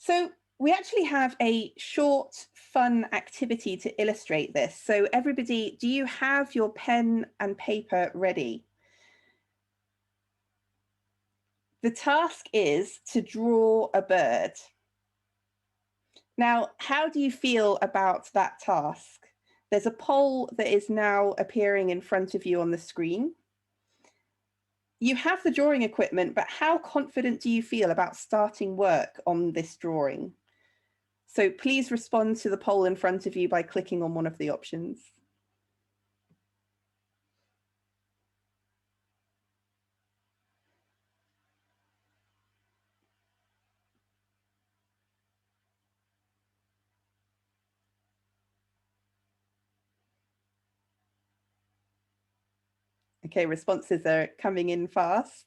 So we actually have a short, fun activity to illustrate this. So everybody, do you have your pen and paper ready? The task is to draw a bird. Now, how do you feel about that task? There's a poll that is now appearing in front of you on the screen. You have the drawing equipment, but how confident do you feel about starting work on this drawing? So please respond to the poll in front of you by clicking on one of the options. Okay, responses are coming in fast.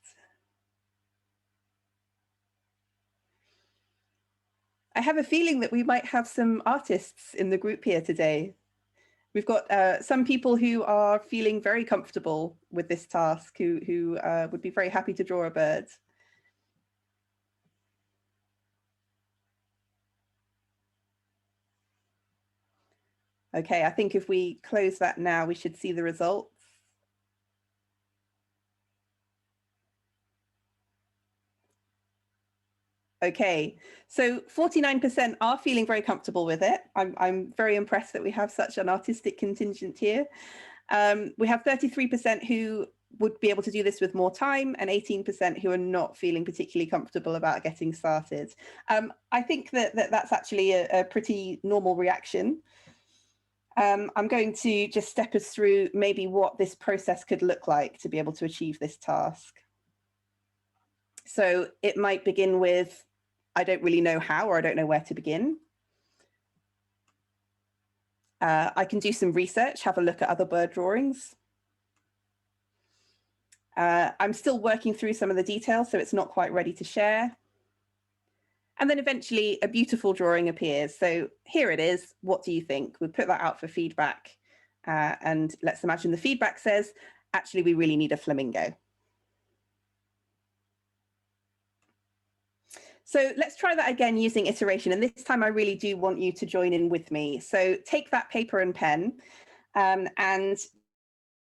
I have a feeling that we might have some artists in the group here today. We've got some people who are feeling very comfortable with this task, who would be very happy to draw a bird. Okay, I think if we close that now, we should see the results. Okay, so 49% are feeling very comfortable with it. I'm very impressed that we have such an artistic contingent here. We have 33% who would be able to do this with more time, and 18% who are not feeling particularly comfortable about getting started. I think that's actually a pretty normal reaction. I'm going to just step us through maybe what this process could look like to be able to achieve this task. So it might begin with, I don't really know how, or I don't know where to begin. I can do some research, have a look at other bird drawings. I'm still working through some of the details, so it's not quite ready to share. And then eventually a beautiful drawing appears. So here it is. What do you think? We'll put that out for feedback. And let's imagine the feedback says, actually, we really need a flamingo. So let's try that again using iteration. And this time I really do want you to join in with me. So take that paper and pen and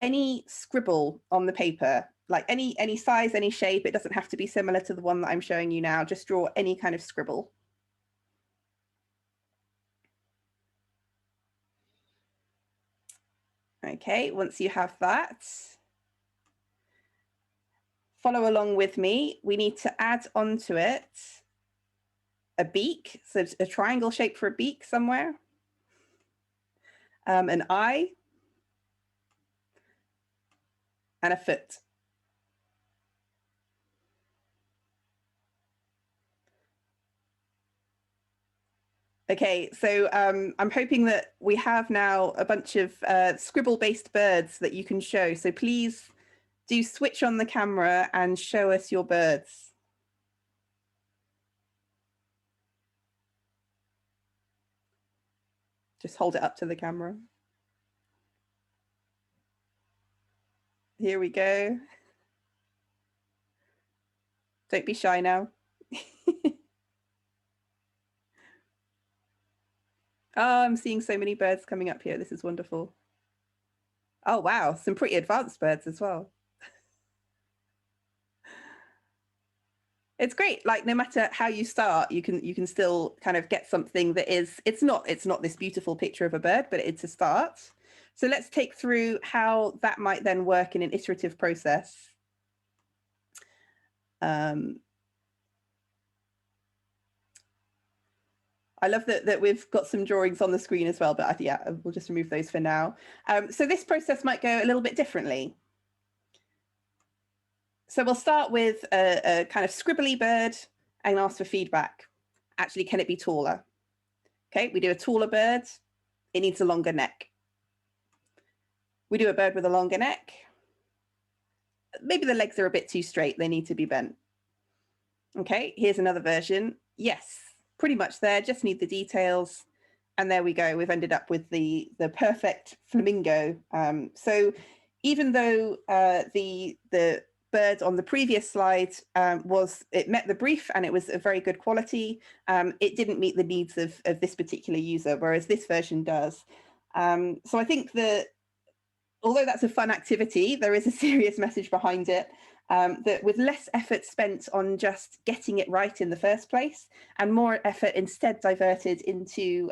any scribble on the paper, like any size, any shape. It doesn't have to be similar to the one that I'm showing you now. Just draw any kind of scribble. Okay, once you have that, follow along with me. We need to add onto it a beak, so a triangle shape for a beak somewhere, an eye, and a foot. Okay, so I'm hoping that we have now a bunch of scribble-based birds that you can show. So please do switch on the camera and show us your birds. Just hold it up to the camera. Here we go. Don't be shy now. Oh, I'm seeing so many birds coming up here. This is wonderful. Oh, wow. Some pretty advanced birds as well. It's great. Like, no matter how you start, you can still kind of get something that is, it's not this beautiful picture of a bird, but it's a start. So let's take through how that might then work in an iterative process. I love that we've got some drawings on the screen as well, but yeah, we'll just remove those for now. So this process might go a little bit differently. So we'll start with a kind of scribbly bird and ask for feedback. Actually, can it be taller? Okay, we do a taller bird. It needs a longer neck. We do a bird with a longer neck. Maybe the legs are a bit too straight. They need to be bent. Okay, here's another version. Yes, pretty much there, just need the details. And there we go, we've ended up with the perfect flamingo. So even though the Bird on the previous slide was, it met the brief and it was a very good quality. It didn't meet the needs of this particular user, whereas this version does. So I think that although that's a fun activity, there is a serious message behind it, that with less effort spent on just getting it right in the first place and more effort instead diverted into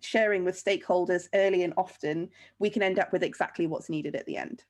sharing with stakeholders early and often, we can end up with exactly what's needed at the end.